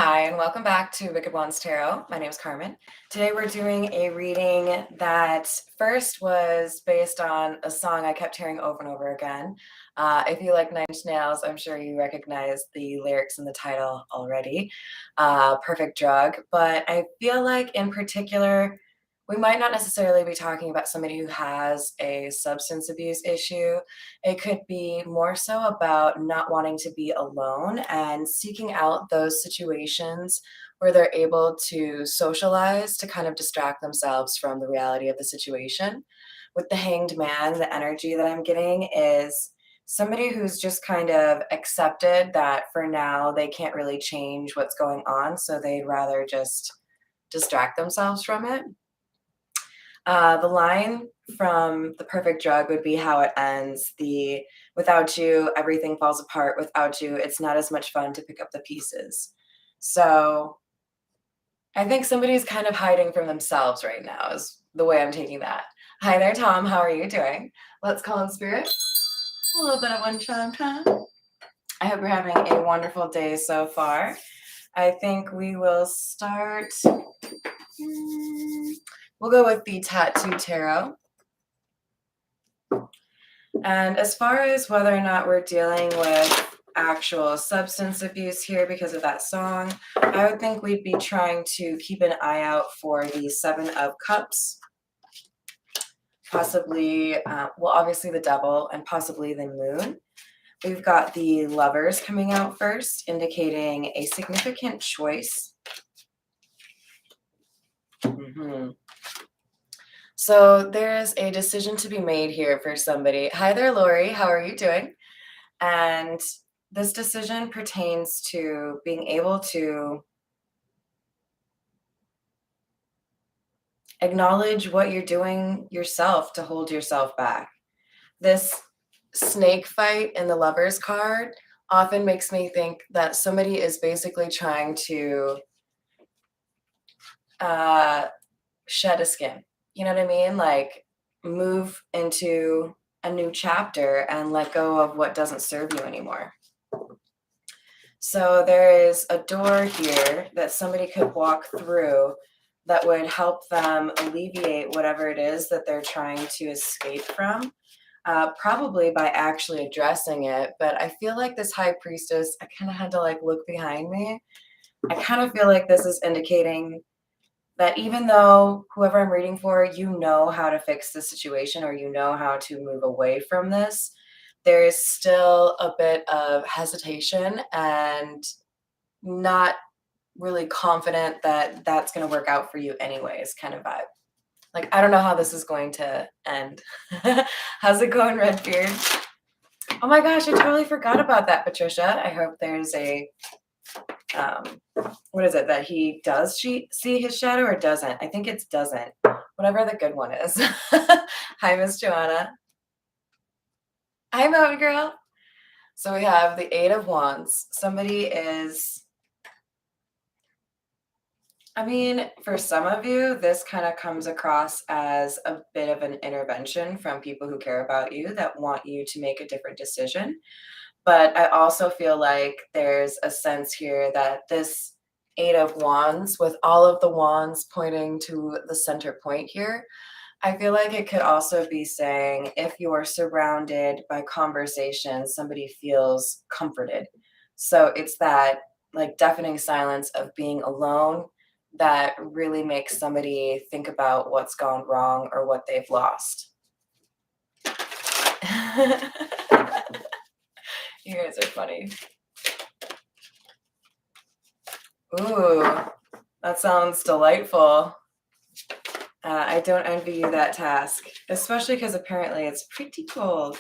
Hi, and welcome back to Wicked Wands Tarot. My name is Carmen. Today we're doing a reading that first was based on a song I kept hearing over and over again. If you like Nine Inch Nails, I'm sure you recognize the lyrics in the title already. Perfect Drug. But I feel like in particular, we might not necessarily be talking about somebody who has a substance abuse issue. It could be more so about not wanting to be alone and seeking out those situations where they're able to socialize to kind of distract themselves from the reality of the situation. With the Hanged Man, the energy that I'm getting is somebody who's just kind of accepted that for now they can't really change what's going on, so they'd rather just distract themselves from it. The line from The Perfect Drug would be how it ends. The without you, everything falls apart. Without you, it's not as much fun to pick up the pieces. So I think somebody's kind of hiding from themselves right now, is the way I'm taking that. Hi there, Tom. How are you doing? Let's call in spirit. A little bit of one chime time. I hope you're having a wonderful day so far. I think we will start. We'll go with the Tattoo Tarot. And as far as whether or not we're dealing with actual substance abuse here because of that song, I would think we'd be trying to keep an eye out for the Seven of Cups, possibly, obviously the Devil and possibly the Moon. We've got the Lovers coming out first, indicating a significant choice. So there's a decision to be made here for somebody. Hi there, Lori. How are you doing? And this decision pertains to being able to acknowledge what you're doing yourself to hold yourself back. This snake fight in the Lovers card often makes me think that somebody is basically trying to shed a skin. You know what I mean? Like move into a new chapter and let go of what doesn't serve you anymore. So there is a door here that somebody could walk through that would help them alleviate whatever it is that they're trying to escape from, probably by actually addressing it. But I feel like this High Priestess, I kind of had to like look behind me. I kind of feel like this is indicating that even though whoever I'm reading for, you know how to fix the situation or you know how to move away from this, there is still a bit of hesitation and not really confident that that's going to work out for you anyways, kind of vibe. Like, I don't know how this is going to end. How's it going, Redbeard? Oh my gosh, I totally forgot about that, Patricia. I hope there's a what is it that he does see his shadow or doesn't? I think it's doesn't. Whatever the good one is. Hi, Miss Joanna. Hi, Mountain Girl. So we have the Eight of Wands. Somebody is, I mean, for some of you, this kind of comes across as a bit of an intervention from people who care about you that want you to make a different decision. But I also feel like there's a sense here that this Eight of Wands, with all of the wands pointing to the center point here, I feel like it could also be saying if you're surrounded by conversation, somebody feels comforted. So it's that like deafening silence of being alone that really makes somebody think about what's gone wrong or what they've lost. You guys are funny. Ooh, that sounds delightful. I don't envy you that task, especially because apparently it's pretty cold.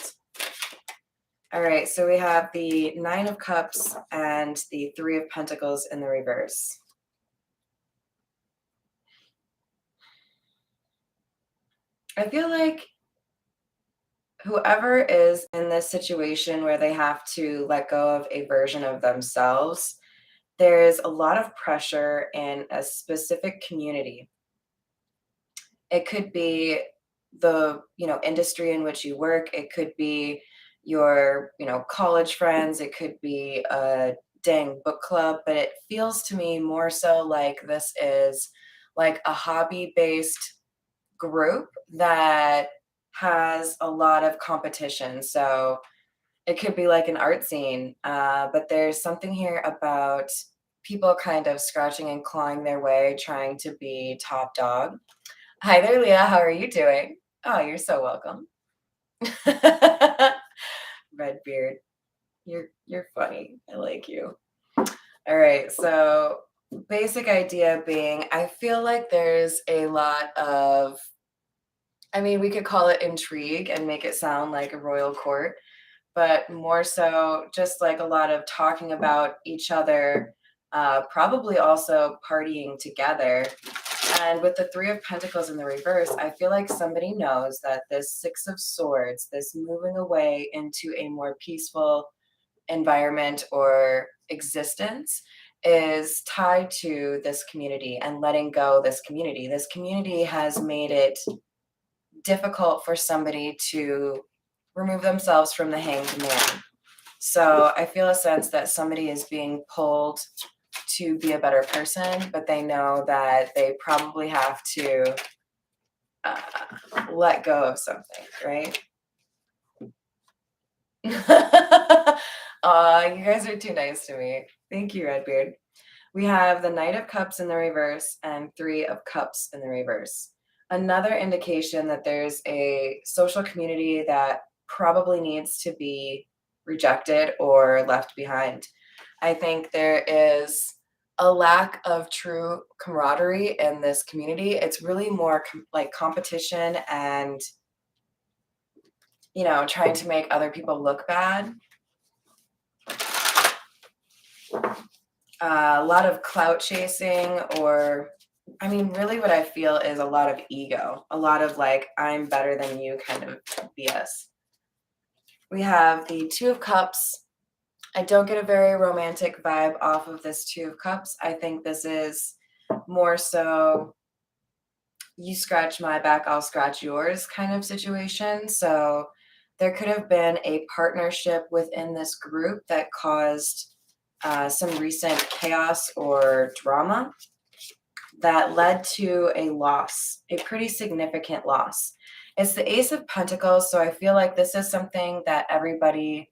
All right, so we have the Nine of Cups and the Three of Pentacles in the reverse. I feel like whoever is in this situation where they have to let go of a version of themselves, there is a lot of pressure in a specific community. It could be the, industry in which you work. It could be your, college friends. It could be a dang book club, but it feels to me more so like this is like a hobby based group that has a lot of competition. So it could be like an art scene, but there's something here about people kind of scratching and clawing their way, trying to be top dog. Hi there, Leah. How are you doing? Oh, you're so welcome. Redbeard, you're funny. I like you. All right, so basic idea being, I feel like there's a lot of, I mean, we could call it intrigue and make it sound like a royal court, but more so just like a lot of talking about each other, probably also partying together. And with the Three of Pentacles in the reverse, I feel like somebody knows that this Six of Swords, this moving away into a more peaceful environment or existence, is tied to this community and letting go this community. This community has made it difficult for somebody to remove themselves from the hanged man. So I feel a sense that somebody is being pulled to be a better person, but they know that they probably have to uh, let go of something, right? You guys are too nice to me. Thank you, Redbeard. We have the Knight of Cups in the reverse and Three of Cups in the reverse. Another indication that there's a social community that probably needs to be rejected or left behind. I think there is a lack of true camaraderie in this community. It's really more like competition and, trying to make other people look bad. A lot of clout chasing, or I mean, really what I feel is a lot of ego, a lot of like, I'm better than you kind of BS. We have the Two of Cups. I don't get a very romantic vibe off of this Two of Cups. I think this is more so you scratch my back, I'll scratch yours kind of situation. So there could have been a partnership within this group that caused some recent chaos or drama that led to a loss, a pretty significant loss. It's the Ace of Pentacles, so I feel like this is something that everybody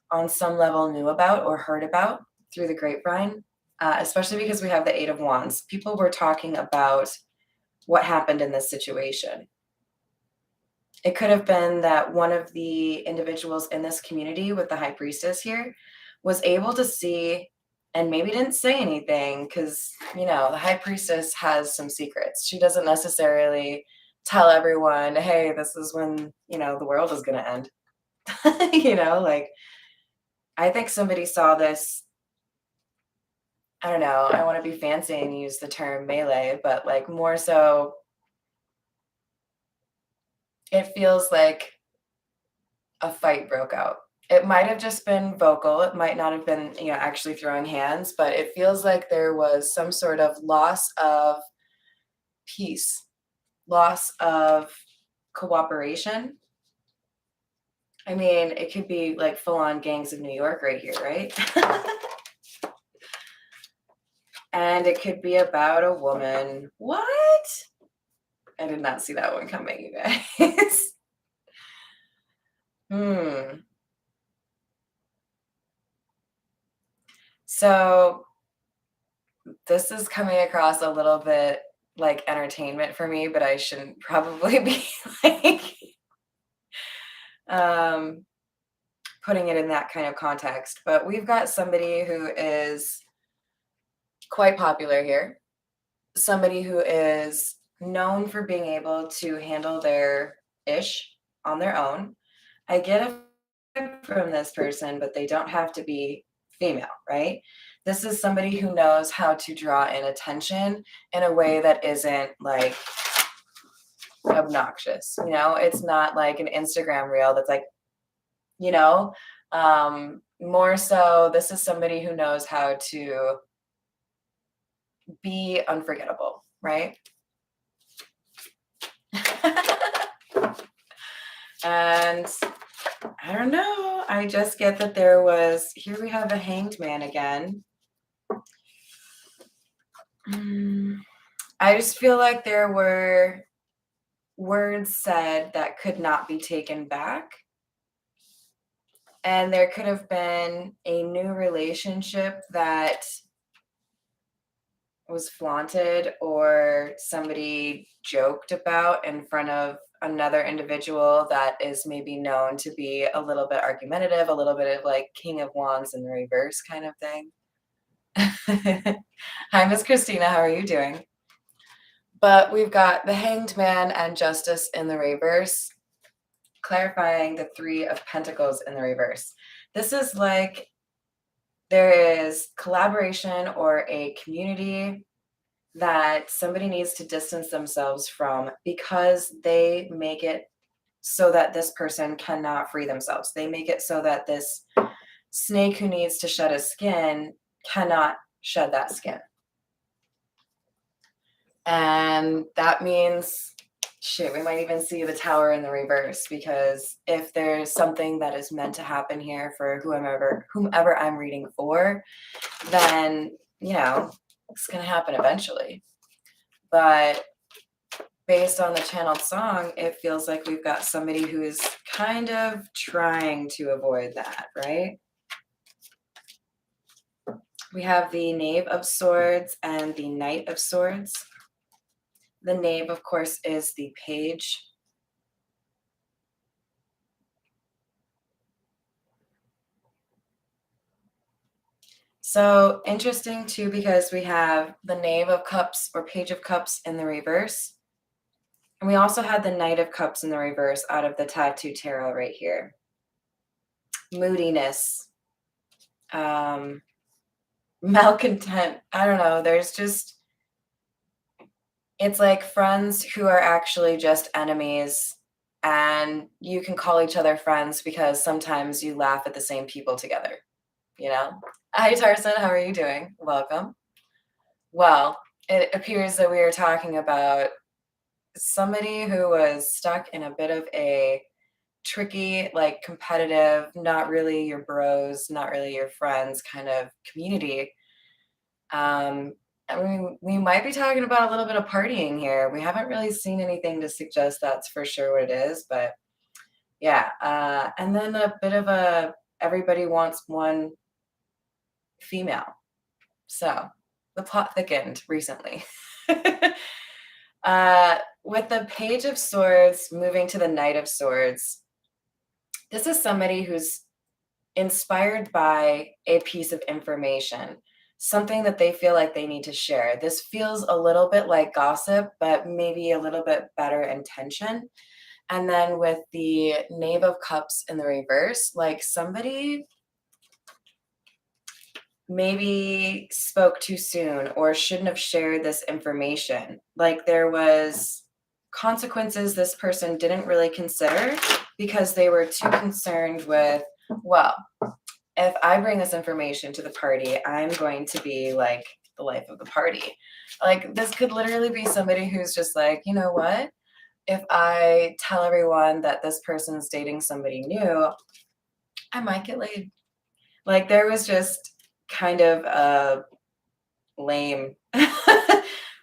on some level knew about or heard about through the grapevine, especially because we have the Eight of Wands. People were talking about what happened in this situation. It could have been that one of the individuals in this community with the High Priestess here was able to see and maybe didn't say anything because, the High Priestess has some secrets. She doesn't necessarily tell everyone, hey, this is when, the world is going to end. Like, I think somebody saw this. I don't know. I want to be fancy and use the term melee, but like more so, it feels like a fight broke out. It might have just been vocal. It might not have been, actually throwing hands, but it feels like there was some sort of loss of peace, loss of cooperation. I mean, it could be like full on Gangs of New York right here, right? And it could be about a woman. What? I did not see that one coming, you guys. So this is coming across a little bit like entertainment for me, but I shouldn't probably be like putting it in that kind of context. But we've got somebody who is quite popular here, somebody who is known for being able to handle their ish on their own. I get a from this person, but they don't have to be female, right? This is somebody who knows how to draw in attention in a way that isn't like obnoxious. It's not like an Instagram reel that's like, more so, this is somebody who knows how to be unforgettable, right? And I don't know. I just get that there was, here we have a hanged man again. I just feel like there were words said that could not be taken back. And there could have been a new relationship that was flaunted or somebody joked about in front of another individual that is maybe known to be a little bit argumentative, a little bit of like King of Wands in the reverse kind of thing. Hi, Miss Christina. How are you doing? But we've got the Hanged Man and Justice in the reverse, clarifying the Three of Pentacles in the reverse. This is like there is collaboration or a community that somebody needs to distance themselves from because they make it so that this person cannot free themselves. They make it so that this snake who needs to shed his skin cannot shed that skin. And that means, shit, we might even see the Tower in the reverse, because if there's something that is meant to happen here for whomever I'm reading for, then, you know, it's going to happen eventually. But based on the channeled song, it feels like we've got somebody who is kind of trying to avoid that, right? We have the Knave of Swords and the Knight of Swords. The Knave, of course, is the page. So interesting too, because we have the Knave of Cups or Page of Cups in the reverse. And we also had the Knight of Cups in the reverse out of the Tattoo Tarot right here. Moodiness, malcontent. I don't know. There's just, it's like friends who are actually just enemies, and you can call each other friends because sometimes you laugh at the same people together, you know? Hi, Tarson. How are you doing? Welcome. Well, it appears that we are talking about somebody who was stuck in a bit of a tricky, like competitive, not really your bros, not really your friends kind of community. I mean, we might be talking about a little bit of partying here. We haven't really seen anything to suggest that's for sure what it is, but yeah. And then a bit of a everybody wants one female. So the plot thickened recently. With the Page of Swords moving to the Knight of Swords, this is somebody who's inspired by a piece of information, something that they feel like they need to share. This feels a little bit like gossip, but maybe a little bit better intention. And then with the Knave of Cups in the reverse, like somebody maybe spoke too soon or shouldn't have shared this information. Like there was consequences this person didn't really consider because they were too concerned with, well, if I bring this information to the party, I'm going to be like the life of the party. Like this could literally be somebody who's just like, you know what? If I tell everyone that this person's dating somebody new, I might get laid. Like there was just kind of a lame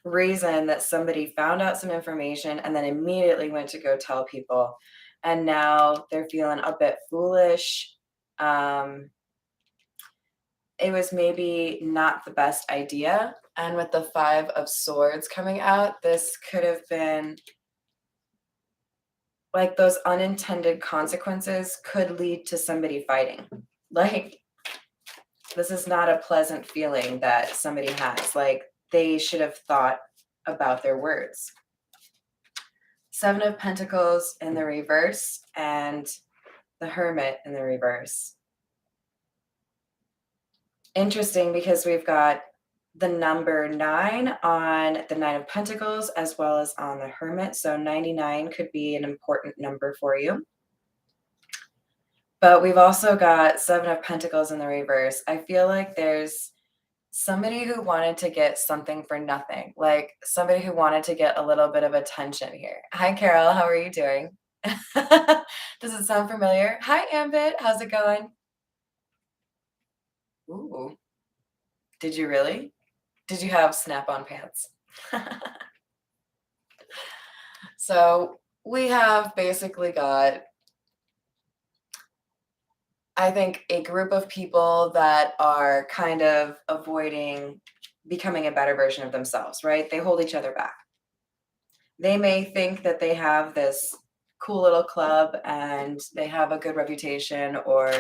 reason that somebody found out some information and then immediately went to go tell people. And now they're feeling a bit foolish. It was maybe not the best idea. And with the Five of Swords coming out, this could have been like those unintended consequences could lead to somebody fighting. Like, this is not a pleasant feeling that somebody has. Like, they should have thought about their words. Seven of Pentacles in the reverse and the Hermit in the reverse. Interesting because we've got the number 9 on the Nine of Pentacles as well as on the Hermit. So 99 could be an important number for you. But we've also got Seven of Pentacles in the reverse. I feel like there's somebody who wanted to get something for nothing, like somebody who wanted to get a little bit of attention here. Hi, Carol. How are you doing? Does it sound familiar? Hi, Ambit. How's it going? Ooh, did you really? Did you have snap-on pants? So we have basically got, I think, a group of people that are kind of avoiding becoming a better version of themselves, right? They hold each other back. They may think that they have this cool little club and they have a good reputation, or,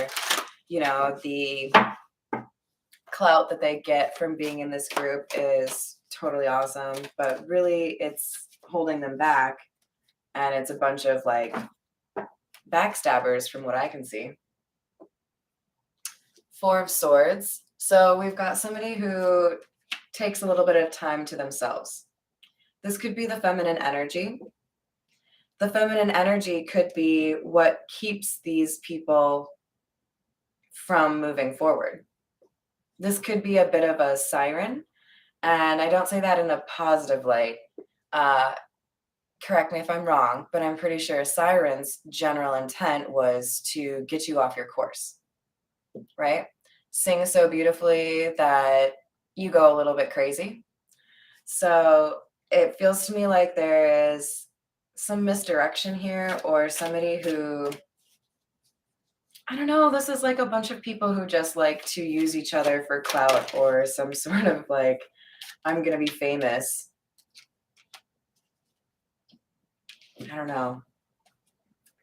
the clout that they get from being in this group is totally awesome, but really it's holding them back. And it's a bunch of like backstabbers from what I can see. Four of Swords. So we've got somebody who takes a little bit of time to themselves. This could be the feminine energy. The feminine energy could be what keeps these people from moving forward. This could be a bit of a siren, and I don't say that in a positive light. Uh, Correct me if I'm wrong, but I'm pretty sure Siren's general intent was to get you off your course, right? Sing so beautifully that you go a little bit crazy. So it feels to me like there is some misdirection here, or somebody who, I don't know, this is like a bunch of people who just like to use each other for clout or some sort of like, I'm going to be famous. I don't know.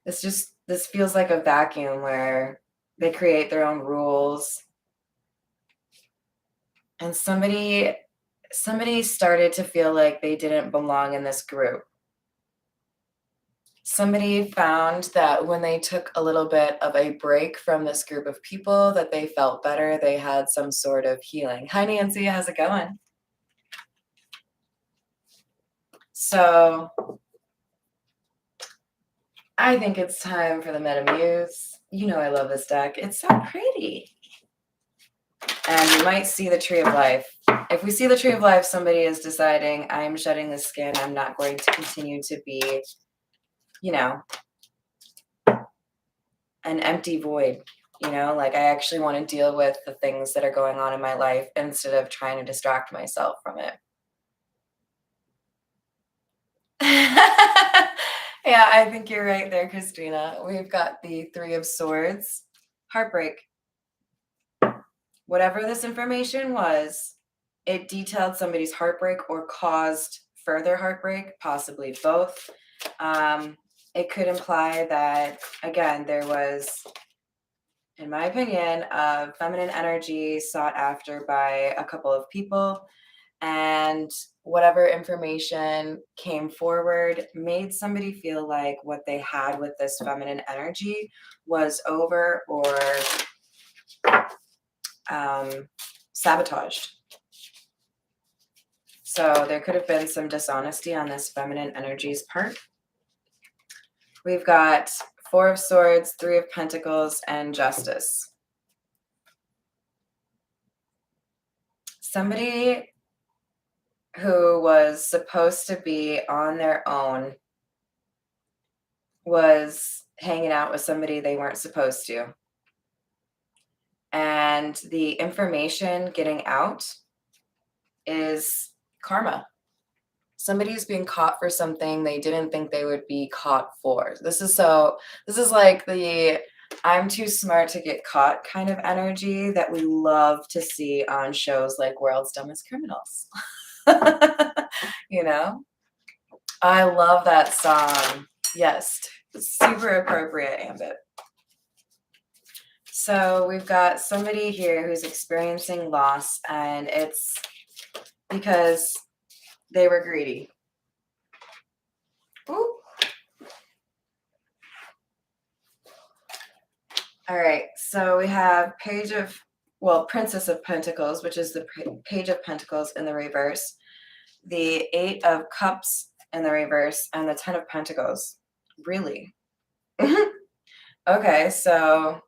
This feels like a vacuum where they create their own rules. And somebody started to feel like they didn't belong in this group. Somebody found that when they took a little bit of a break from this group of people, that they felt better. They had some sort of healing. Hi, Nancy. How's it going? So I think it's time for the Metamuse. You know I love this deck. It's so pretty. And you might see the Tree of Life. If we see the Tree of Life, somebody is deciding, I'm shedding the skin. I'm not going to continue to be, an empty void. Like I actually want to deal with the things that are going on in my life instead of trying to distract myself from it. Yeah, I think you're right there, Christina. We've got the Three of Swords. Heartbreak. Whatever this information was, it detailed somebody's heartbreak or caused further heartbreak, possibly both. It could imply that, again, there was, in my opinion, feminine energy sought after by a couple of people, and whatever information came forward made somebody feel like what they had with this feminine energy was over or sabotaged. So there could have been some dishonesty on this feminine energy's part. We've got Four of Swords, Three of Pentacles, and Justice. Somebody who was supposed to be on their own was hanging out with somebody they weren't supposed to. And the information getting out is karma. Somebody's being caught for something they didn't think they would be caught for. This is like the I'm too smart to get caught kind of energy that we love to see on shows like World's Dumbest Criminals. I love that song. Yes, super appropriate, Ambit. So we've got somebody here who's experiencing loss, and it's because they were greedy. Ooh. All right, so we have Princess of Pentacles, which is the Page of Pentacles in the reverse, the Eight of Cups in the reverse, and the Ten of Pentacles. Really? Okay, so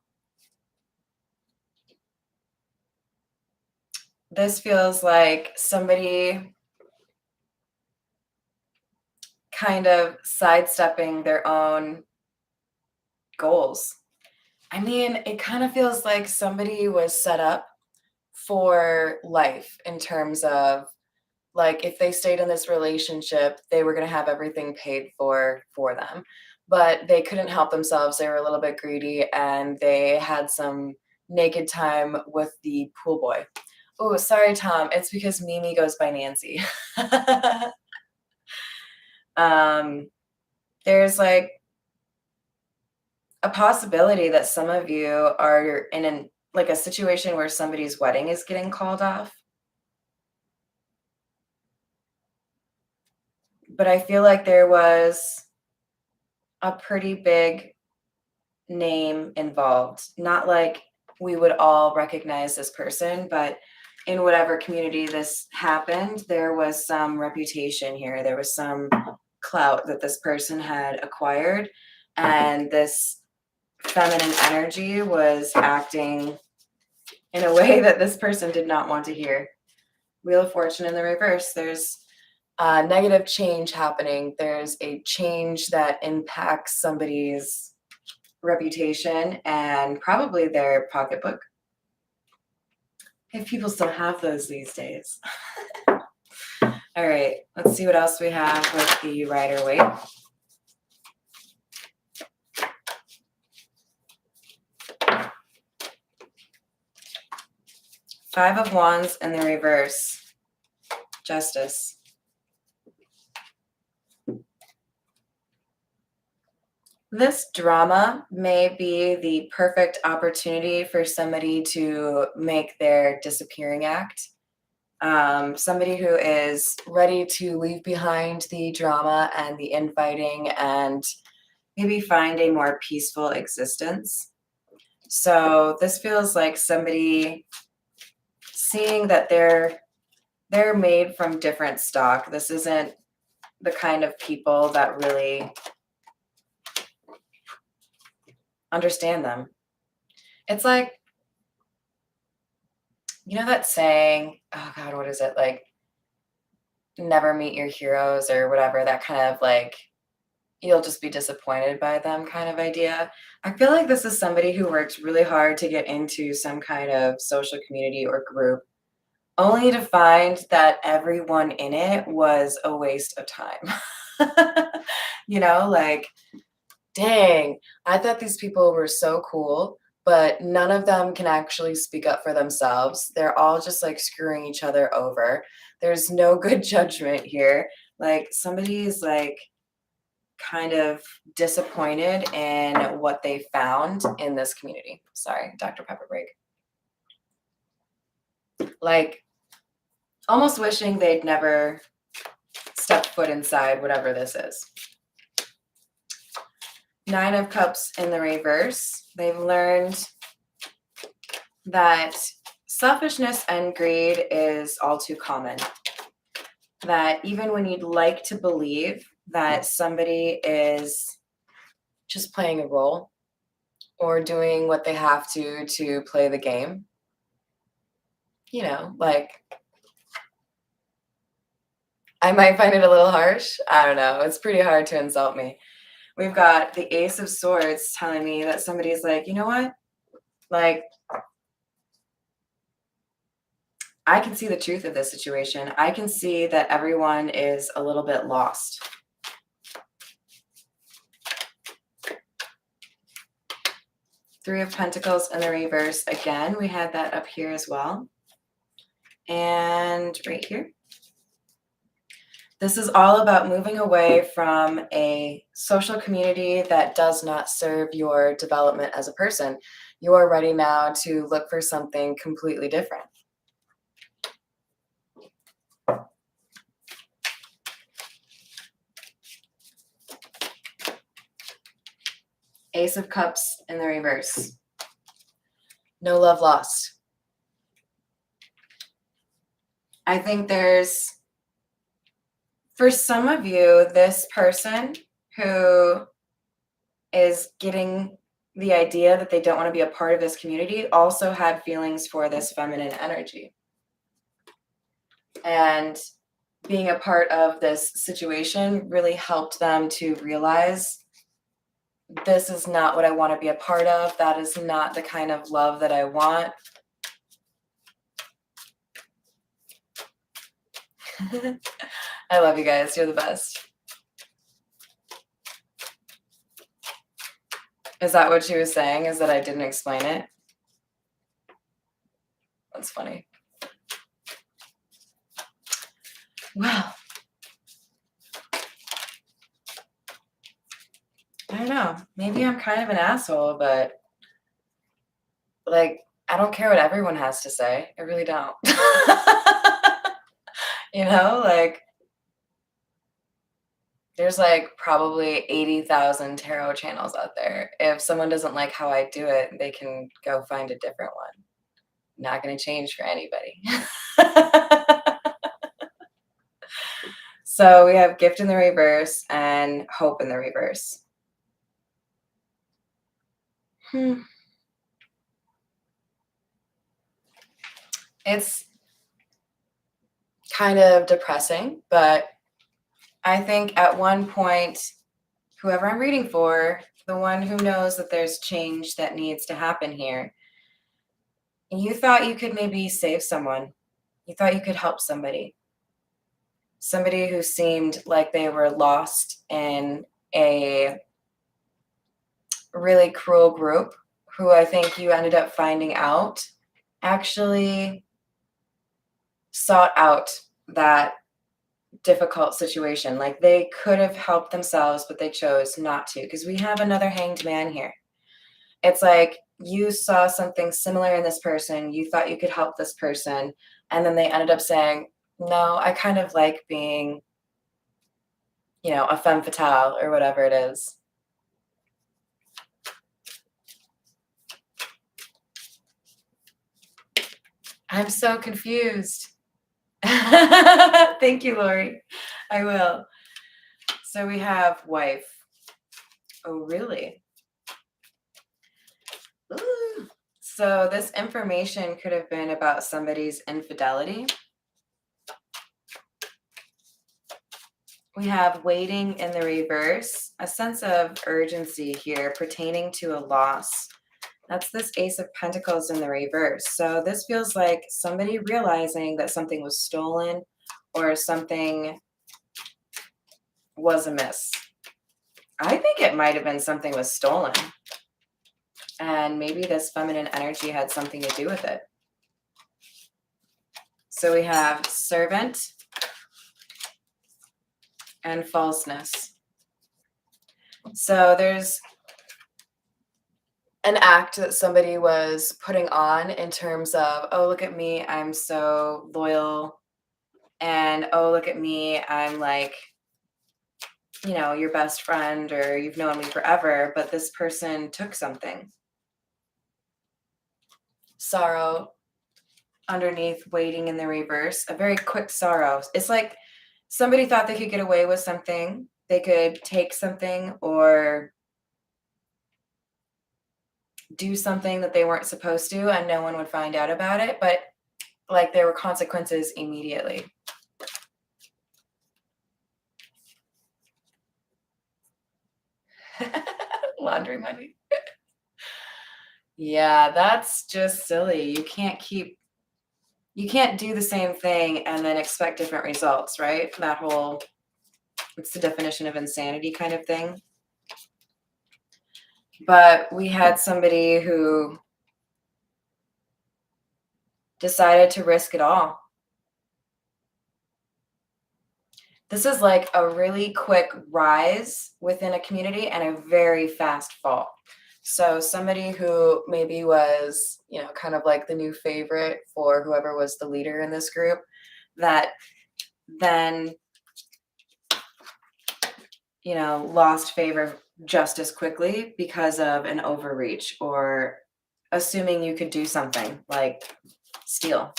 this feels like somebody kind of sidestepping their own goals. I mean, it kind of feels like somebody was set up for life in terms of like if they stayed in this relationship, they were going to have everything paid for them. But they couldn't help themselves. They were a little bit greedy and they had some naked time with the pool boy. Oh, sorry, Tom. It's because Mimi goes by Nancy. um, there's like a possibility that some of you are in an like a situation where somebody's wedding is getting called off. But I feel like there was a pretty big name involved. Not like we would all recognize this person, but in whatever community this happened, there was some reputation here. There was some clout that this person had acquired, and this feminine energy was acting in a way that this person did not want to hear. Wheel of Fortune in the reverse. There's negative change happening. There's a change that impacts somebody's reputation and probably their pocketbook. If people still have those these days. All right, let's see what else we have with the Rider-Waite. Five of Wands in the reverse. Justice. This drama may be the perfect opportunity for somebody to make their disappearing act. Somebody who is ready to leave behind the drama and the infighting and maybe find a more peaceful existence. So this feels like somebody seeing that they're made from different stock. This isn't the kind of people that really understand them. It's like, you know that saying, oh God, what is it? Like, never meet your heroes or whatever, that kind of like, you'll just be disappointed by them kind of idea. I feel like this is somebody who worked really hard to get into some kind of social community or group, only to find that everyone in it was a waste of time. You know, like, dang, I thought these people were so cool, but none of them can actually speak up for themselves. They're all just like screwing each other over. There's no good judgment here. Like somebody's like kind of disappointed in what they found in this community. Sorry, Dr. Pepper break. Like almost wishing they'd never stepped foot inside whatever this is. Nine of Cups in the reverse. They've learned that selfishness and greed is all too common. That even when you'd like to believe that somebody is just playing a role or doing what they have to play the game, you know, like I might find it a little harsh. I don't know. It's pretty hard to insult me. We've got the Ace of Swords telling me that somebody's like, you know what? Like, I can see the truth of this situation. I can see that everyone is a little bit lost. Three of Pentacles in the reverse. Again, we had that up here as well. And right here. This is all about moving away from a social community that does not serve your development as a person. You are ready now to look for something completely different. Ace of Cups in the reverse. No love lost. I think there's, for some of you, this person who is getting the idea that they don't want to be a part of this community also had feelings for this feminine energy. And being a part of this situation really helped them to realize this is not what I want to be a part of. That is not the kind of love that I want. I love you guys. You're the best. Is that what she was saying? Is that I didn't explain it? That's funny. Well, I don't know. Maybe I'm kind of an asshole, but like, I don't care what everyone has to say. I really don't. You know, like, there's like probably 80,000 tarot channels out there. If someone doesn't like how I do it, they can go find a different one. Not going to change for anybody. So we have gift in the reverse and hope in the reverse. It's kind of depressing, but I think at one point, whoever I'm reading for, the one who knows that there's change that needs to happen here, you thought you could maybe save someone. You thought you could help somebody. Somebody who seemed like they were lost in a really cruel group, who I think you ended up finding out actually sought out that difficult situation. Like they could have helped themselves, but they chose not to, because we have another hanged man here. It's like you saw something similar in this person, you thought you could help this person, and then they ended up saying, no, I kind of like being, a femme fatale or whatever it is. I'm so confused. Thank you, Lori. I will. So we have wife. Oh, really? Ooh. So this information could have been about somebody's infidelity. We have waiting in the reverse, a sense of urgency here pertaining to a loss. That's this Ace of Pentacles in the reverse. So this feels like somebody realizing that something was stolen or something was amiss. I think it might have been something was stolen. And maybe this feminine energy had something to do with it. So we have servant and falseness. So there's an act that somebody was putting on in terms of, oh, look at me, I'm so loyal. And oh, look at me, I'm like, your best friend, or you've known me forever, but this person took something. Sorrow underneath, waiting in the reverse, a very quick sorrow. It's like somebody thought they could get away with something. They could take something or do something that they weren't supposed to, and no one would find out about it. But like there were consequences immediately. Laundry money. Yeah, that's just silly. You can't do the same thing and then expect different results, right? That whole, it's the definition of insanity kind of thing. But we had somebody who decided to risk it all. This is like a really quick rise within a community and a very fast fall. So somebody who maybe was, kind of like the new favorite for whoever was the leader in this group, that then, lost favor just as quickly because of an overreach or assuming you could do something like steal.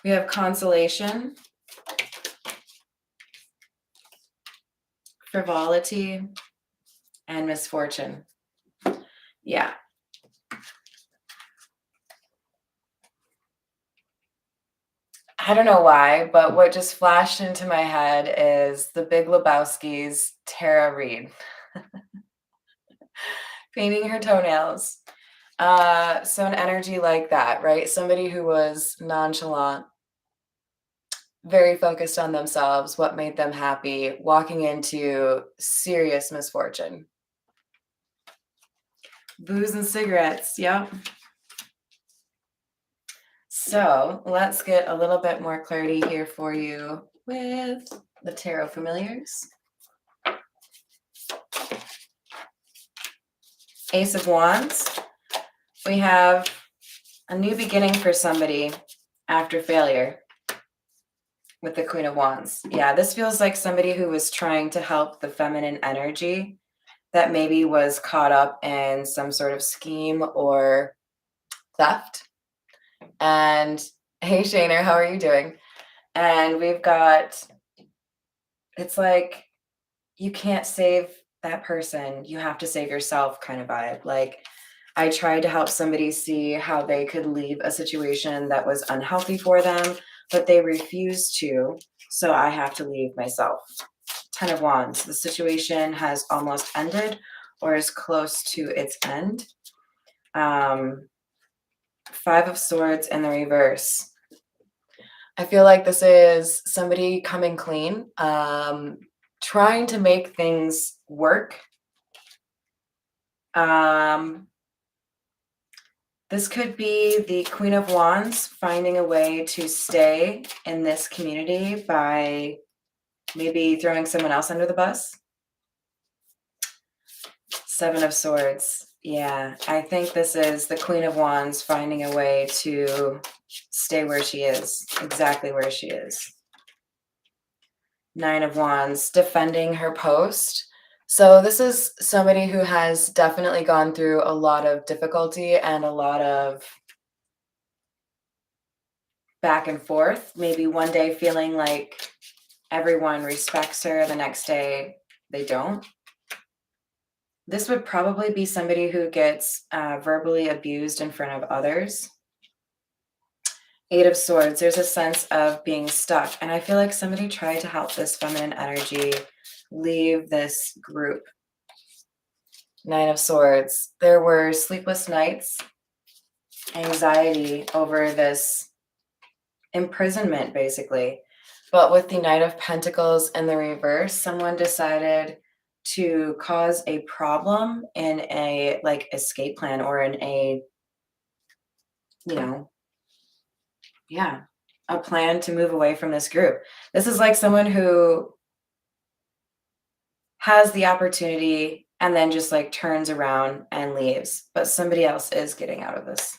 We have consolation, frivolity, and misfortune. Yeah. I don't know why, but what just flashed into my head is The Big Lebowski's Tara Reid. painting her toenails. So an energy like that, right? Somebody who was nonchalant, very focused on themselves, what made them happy, walking into serious misfortune. Booze and cigarettes, yep. So let's get a little bit more clarity here for you with the Tarot Familiars. Ace of Wands. We have a new beginning for somebody after failure with the Queen of Wands. Yeah, this feels like somebody who was trying to help the feminine energy that maybe was caught up in some sort of scheme or theft. And hey, Shaner, how are you doing? And we've got, it's like, you can't save that person. You have to save yourself kind of vibe. Like, I tried to help somebody see how they could leave a situation that was unhealthy for them, but they refused to. So I have to leave myself. 10 of Wands. The situation has almost ended or is close to its end. 5 of Swords in the reverse. I feel like this is somebody coming clean, trying to make things work. This could be the Queen of Wands finding a way to stay in this community by maybe throwing someone else under the bus. 7 of Swords. Yeah, I think this is the Queen of Wands finding a way to stay where she is, exactly where she is. 9 of Wands, defending her post. So this is somebody who has definitely gone through a lot of difficulty and a lot of back and forth. Maybe one day feeling like everyone respects her, the next day they don't. This would probably be somebody who gets verbally abused in front of others. 8 of Swords, there's a sense of being stuck. And I feel like somebody tried to help this feminine energy leave this group. 9 of Swords, there were sleepless nights, anxiety over this imprisonment, basically. But with the Knight of Pentacles in the reverse, someone decided to cause a problem in a like escape plan or in a, you know, yeah, a plan to move away from this group. This is like someone who has the opportunity and then just like turns around and leaves, but somebody else is getting out of this.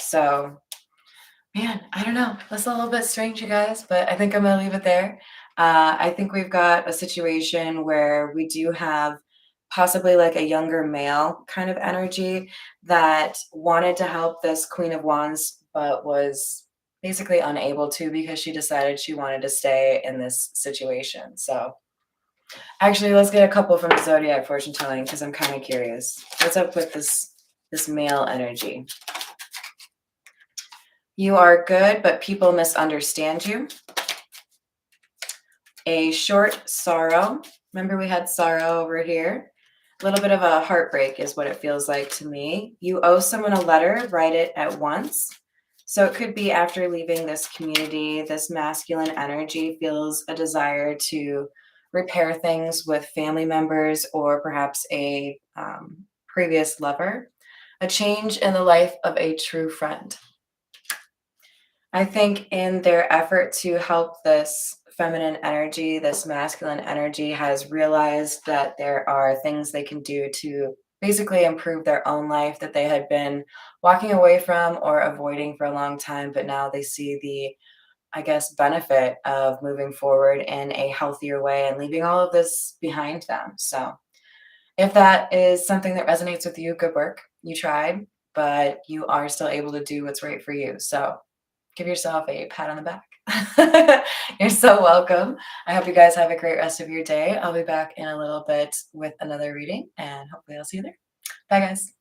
So, man, I don't know. That's a little bit strange, you guys, but I think I'm going to leave it there. I think we've got a situation where we do have possibly like a younger male kind of energy that wanted to help this Queen of Wands, but was basically unable to because she decided she wanted to stay in this situation. So actually, let's get a couple from the Zodiac fortune telling because I'm kind of curious. What's up with this male energy? You are good, but people misunderstand you. A short sorrow. Remember we had sorrow over here? A little bit of a heartbreak is what it feels like to me. You owe someone a letter, write it at once. So it could be after leaving this community, this masculine energy feels a desire to repair things with family members or perhaps a previous lover. A change in the life of a true friend. I think in their effort to help this feminine energy, this masculine energy has realized that there are things they can do to basically improve their own life that they had been walking away from or avoiding for a long time, but now they see the, I guess, benefit of moving forward in a healthier way and leaving all of this behind them. So if that is something that resonates with you, good work. You tried, but you are still able to do what's right for you. So give yourself a pat on the back. You're so welcome. I hope you guys have a great rest of your day. I'll be back in a little bit with another reading and hopefully I'll see you there. Bye, guys.